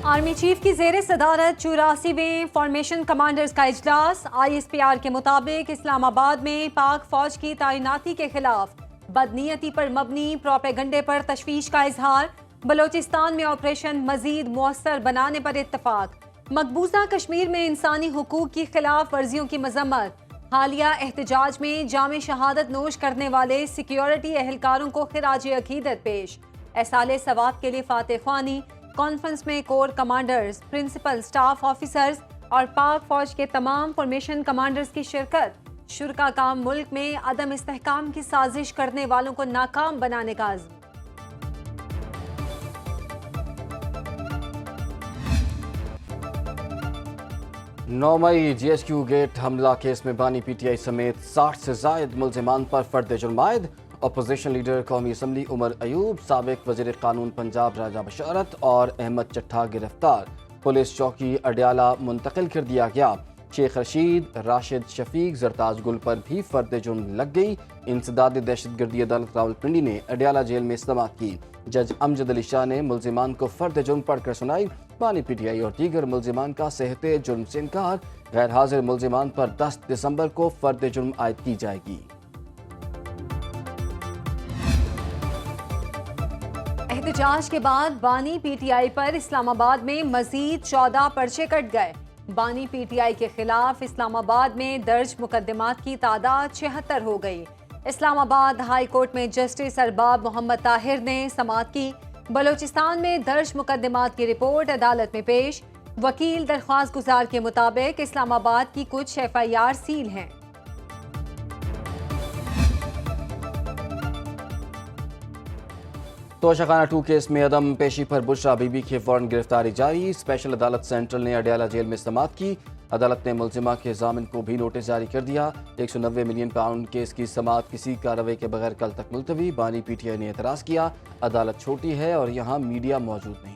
Army chief की ज़ेर सदारत 84वें फॉर्मेशन कमांडर्स का इजलास। ISPR के मुताबिक इस्लामाबाद में पाक फौज की तैनाती के खिलाफ बदनीयती पर मबनी प्रोपेगंडे पर तशवीश का इजहार। बलोचिस्तान में ऑपरेशन मजीद मुअस्सर बनाने पर इत्तफाक। मकबूजा कश्मीर में इंसानी हुकूक की खिलाफ वर्जियों की मजम्मत। हालिया एहतजाज में जामे शहादत नोश करने वाले सिक्योरिटी एहलकारों को खिराज अकीदत पेश। एहसाले सवाब के लिए फातह ख्वानी। कॉन्फ्रेंस में core commanders, principal staff officers और पाक फौज के तमाम फॉर्मेशन कमांडर्स की शिरकत। शुरका का मुल्क में अदम इस्तेहकाम की साजिश करने वालों को नाकाम बनाने का अज़्म। 9 मई GHQ गेट हमला केस में बानी PTI समेत 60 से जायद मुल्जिमान पर फर्द जुर्म आयद। अपोजिशन लीडर कौमी असम्बली उमर अयूब, साबिक वज़ीर कानून पंजाब राजा बशारत और अहमद चट्ठा गिरफ्तार। पुलिस चौकी अडियाला मुंतकिल कर दिया गया। शेख रशीद, राशिद शफीक, जरताज गुल पर भी फर्द जुर्म लग गई। इंसदाद दहशतगर्दी अदालत रावलपिंडी ने अडियाला जेल में समाअत की। जज अमजद अली शाह ने मुल्जिमान को फर्द जुर्म पढ़कर सुनाई। बानी PTI और दीगर मुल्जिमान का सेहते जुर्म से इनकार। गैर हाजिर मुल्जिमान पर 10 दिसंबर को फर्द जुर्म आयद की जाएगी। एहतजाज के बाद बानी PTI पर इस्लामाबाद में मजीद 14 पर्चे कट गए। बानी PTI के खिलाफ इस्लामाबाद में दर्ज मुकदमात की तादाद 76 हो गई। इस्लामाबाद हाई कोर्ट में जस्टिस अरबाब मोहम्मद ताहिर ने समाअत की। बलोचिस्तान में दर्ज मुकदमात की रिपोर्ट अदालत में पेश। वकील दरख्वास्त गुजार के मुताबिक इस्लामाबाद की कुछ FIR सील हैं। तोशाखाना 2 केस में अदम पेशी पर बुशरा बीबी की फौरन गिरफ्तारी जारी। स्पेशल अदालत सेंट्रल ने अडियाला जेल में समाअत की। अदालत ने मुल्जिमा के जामिन को भी नोटिस जारी कर दिया। 190 मिलियन पाउंड केस की समाअत किसी कार्रवाई के बगैर कल तक मुलतवी। बानी PTI ने एतराज़ किया, अदालत छोटी है और यहाँ मीडिया मौजूद नहीं।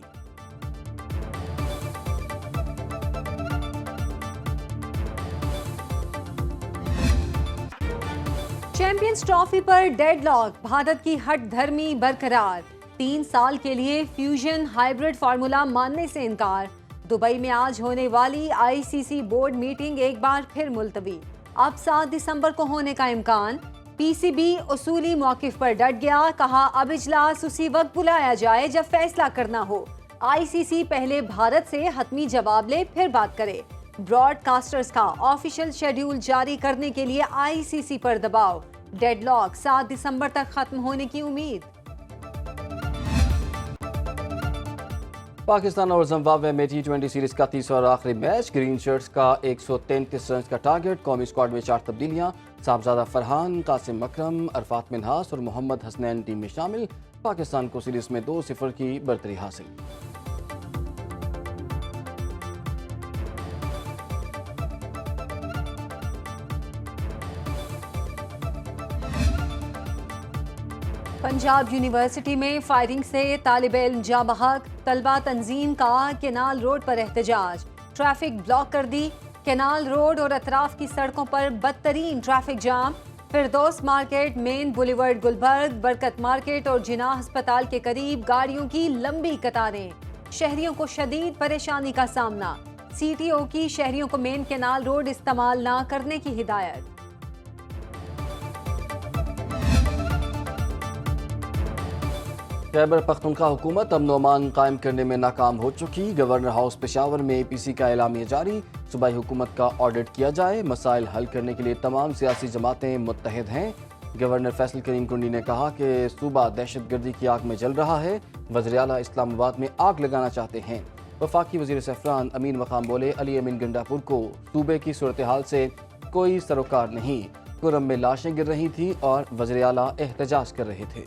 चैंपियंस ट्रॉफी पर डेडलॉक, भारत की हट धर्मी बरकरार। 3 साल के लिए फ्यूजन हाइब्रिड फार्मूला मानने से इनकार। दुबई में आज होने वाली ICC बोर्ड मीटिंग एक बार फिर मुलतवी। अब 7 दिसंबर को होने का इम्कान। PCB उसूली मौक़िफ़ पर डट गया, कहा अब इजलास उसी वक्त बुलाया जाए जब फैसला करना हो। ICC पहले भारत से हतमी जवाब ले फिर बात करे। ब्रॉडकास्टर्स का ऑफिशियल शेड्यूल जारी करने के लिए ICC पर दबाव। डेडलॉक 7 दिसंबर तक खत्म होने की उम्मीद। पाकिस्तान और जिम्बाब्वे में T20 सीरीज का तीसरा और आखिरी मैच। ग्रीन शर्ट्स का 133 रन का टारगेट। कौमी स्क्वाड में 4 तब्दीलियां। साहबजादा फरहान, कासिम अकरम, अरफात मिन्हास और मोहम्मद हसनैन टीम में शामिल। पाकिस्तान को सीरीज में 2-0 की बढ़तरी हासिल। पंजाब यूनिवर्सिटी में फायरिंग से तालिब इल्म जाँ बहक। तलबा तंजीम का केनाल रोड पर एहतजाज। ट्रैफिक ब्लॉक कर दी। केनाल रोड और अतराफ की सड़कों पर बदतरीन ट्रैफिक जाम। फिरदौस मार्केट, मेन बुलेवर्ड गुलबर्ग, बरकत मार्केट और जिनाह अस्पताल के करीब गाड़ियों की लंबी कतारें। शहरियों को शदीद परेशानी का सामना। CTO की शहरियों को मेन केनाल रोड इस्तेमाल न करने की हिदायत। खैबर पख्तूनख्वा हुकूमत अमन व अमान कायम करने में नाकाम हो चुकी। गवर्नर हाउस पेशावर में APC का एलामिया जारी। सूबाई हुकूमत का ऑडिट किया जाए। मसाइल हल करने के लिए तमाम सियासी जमातें मुत्तहिद हैं। गवर्नर फैसल करीम कुंडी ने कहा कि सूबा दहशतगर्दी की आग में जल रहा है। वज़ीर आला इस्लामाबाद में आग लगाना चाहते हैं। वफाकी वज़ीर सफ़रान अमीन मकाम बोले, अली अमीन गंडापुर को सूबे की सूरत हाल से कोई सरोकार नहीं। कुरम में लाशें गिर रही थी और वज़ीर आला एहतजाज कर रहे थे।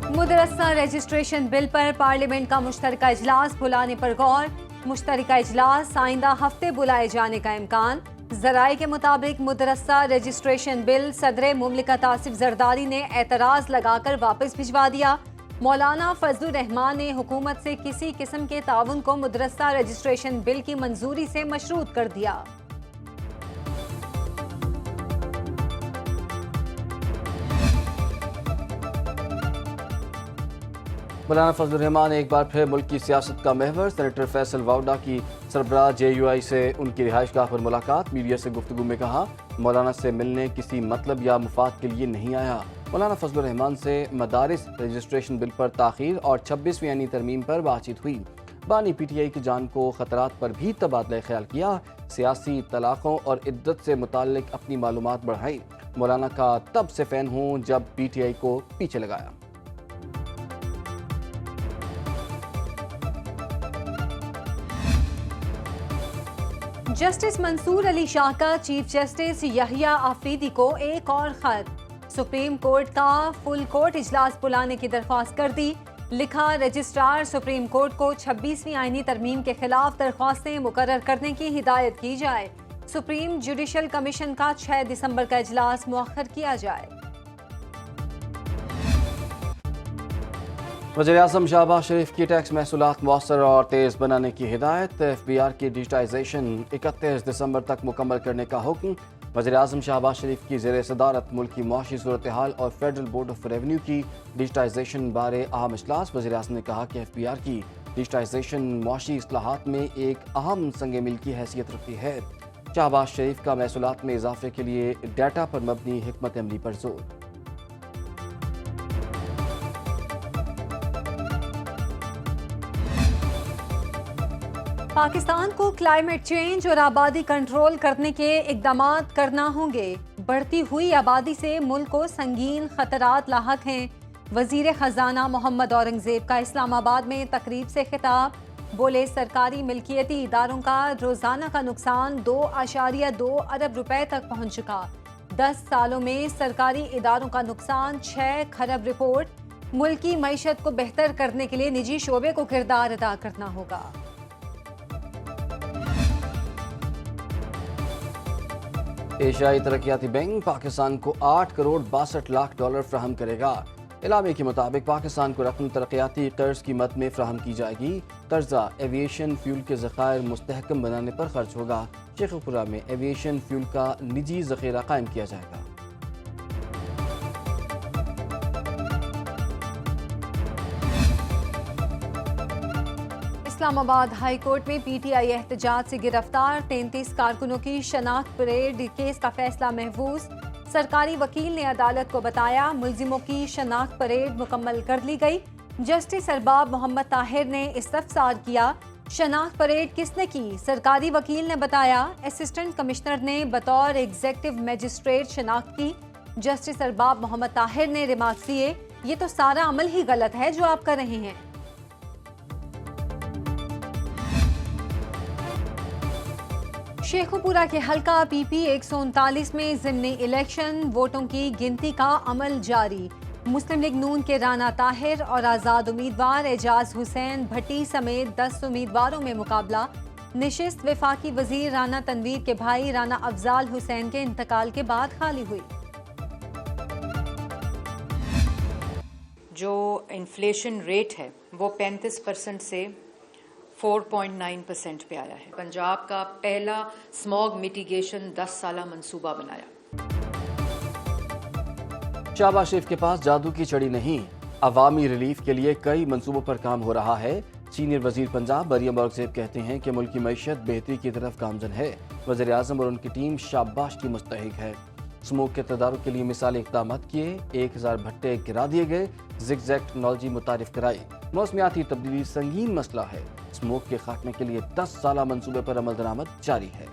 मुदरसा रजिस्ट्रेशन बिल पर पार्लियामेंट का मुश्तरका इजलास बुलाने पर गौर। मुश्तरका इजलास आइंदा हफ्ते बुलाए जाने का इम्कान। ज़राए के मुताबिक मुदरसा रजिस्ट्रेशन बिल सदर मुमलिकत आसिफ जरदारी ने एतराज़ लगाकर वापस भिजवा दिया। मौलाना फजलुर रहमान ने हुकूमत से किसी किस्म के ताउन को मुदरसा रजिस्ट्रेशन बिल की मंजूरी से मशरूत कर दिया। مولانا فضل الرحمان ایک بار پھر ملک کی سیاست کا محور، سینیٹر فیصل واؤڈا کی سربراہ JUI سے ان کی رہائش گاہ پر ملاقات، میڈیا سے گفتگو میں کہا مولانا سے ملنے کسی مطلب یا مفاد کے لیے نہیں آیا۔ مولانا فضل الرحمان سے مدارس رجسٹریشن بل پر تاخیر اور 26ویں آئینی ترمیم پر بات چیت ہوئی۔ بانی PTI کی جان کو خطرات پر بھی تبادلہ خیال کیا، سیاسی طلاقوں اور عدت سے متعلق اپنی معلومات بڑھائی۔ مولانا کا تب سے فین ہوں جب PTI کو پیچھے لگایا۔ جسٹس منصور علی شاہ کا چیف جسٹس یحییٰ آفریدی کو ایک اور خط، سپریم کورٹ کا فل کورٹ اجلاس بلانے کی درخواست کر دی۔ لکھا رجسٹرار سپریم کورٹ کو 26ویں آئینی ترمیم کے خلاف درخواستیں مقرر کرنے کی ہدایت کی جائے۔ سپریم جوڈیشل کمیشن کا 6 دسمبر کا اجلاس مؤخر کیا جائے۔ وزیراعظم شہباز شریف کی ٹیکس محصولات مؤثر اور تیز بنانے کی ہدایت، FBR کی ڈیجیٹائزیشن 31 دسمبر تک مکمل کرنے کا حکم۔ وزیراعظم شہباز شریف کی زیر صدارت ملک کی معاشی صورتحال اور فیڈرل بورڈ آف ریونیو کی ڈیجیٹائزیشن بارے اہم اجلاس۔ وزیراعظم نے کہا کہ FBR کی ڈیجیٹائزیشن معاشی اصلاحات میں ایک اہم سنگ میل کی حیثیت رکھتی ہے۔ شہباز شریف کا محصولات میں اضافے کے لیے ڈیٹا پر مبنی حکمت عملی پر زور۔ پاکستان کو کلائمیٹ چینج اور آبادی کنٹرول کرنے کے اقدامات کرنا ہوں گے۔ بڑھتی ہوئی آبادی سے ملک کو سنگین خطرات لاحق ہیں۔ وزیر خزانہ محمد اورنگزیب کا اسلام آباد میں تقریب سے خطاب، بولے سرکاری ملکیتی اداروں کا روزانہ کا نقصان 2.2 ارب روپے تک پہنچ چکا۔ 10 سالوں میں سرکاری اداروں کا نقصان 6 کھرب رپورٹ۔ ملکی معیشت کو بہتر کرنے کے لیے نجی شعبے کو کردار ادا کرنا ہوگا۔ ایشیائی ترقیاتی بینک پاکستان کو 8 کروڑ 62 لاکھ ڈالر فراہم کرے گا۔ اعلامیہ کے مطابق پاکستان کو رقم ترقیاتی قرض کی مد میں فراہم کی جائے گی۔ قرضہ ایویشن فیول کے ذخائر مستحکم بنانے پر خرچ ہوگا۔ شیخ پورہ میں ایویشن فیول کا نجی ذخیرہ قائم کیا جائے گا۔ اسلام آباد ہائی کورٹ میں PTI احتجاج سے گرفتار 33 کارکنوں کی شناخت پریڈ کیس کا فیصلہ محفوظ۔ سرکاری وکیل نے عدالت کو بتایا ملزموں کی شناخت پریڈ مکمل کر لی گئی۔ جسٹس ارباب محمد طاہر نے استفسار کیا، شناخت پریڈ کس نے کی؟ سرکاری وکیل نے بتایا اسسٹنٹ کمشنر نے بطور ایگزیکٹو میجسٹریٹ شناخت کی۔ جسٹس ارباب محمد طاہر نے ریمارکس دیے، یہ تو سارا عمل ہی غلط ہے جو آپ کر رہے ہیں۔ شیخوپورہ کے حلقہ PP 139 میں ضمنی الیکشن ووٹوں کی گنتی کا عمل جاری۔ مسلم لیگ نون کے رانا طاہر اور آزاد امیدوار اعجاز حسین بھٹی سمیت 10 امیدواروں میں مقابلہ۔ نشست وفاقی وزیر رانا تنویر کے بھائی رانا افضال حسین کے انتقال کے بعد خالی ہوئی۔ جو انفلیشن ریٹ ہے وہ 35% سے 4.9% پہ آیا ہے۔ پنجاب کا پہلا اسموگ میٹیگیشن 10 سالہ منصوبہ بنایا۔ شہباز شریف کے پاس جادو کی چھڑی نہیں، عوامی ریلیف کے لیے کئی منصوبوں پر کام ہو رہا ہے۔ سینئر وزیر پنجاب مریم اورنگزیب کہتے ہیں کہ ملک کی معیشت بہتری کی طرف گامزن ہے۔ وزیر اعظم اور ان کی ٹیم شاباش کی مستحق ہے۔ اسموگ کے تدارک کے لیے مثالی اقدامات کیے، 1000 بھٹے گرا دیے گئے، زگ زیگ ٹیکنالوجی متعارف کرائی۔ موسمیاتی تبدیلی سنگین مسئلہ ہے، اسموگ کے خاتمے کے لیے 10 سالہ منصوبے پر عمل درآمد جاری ہے۔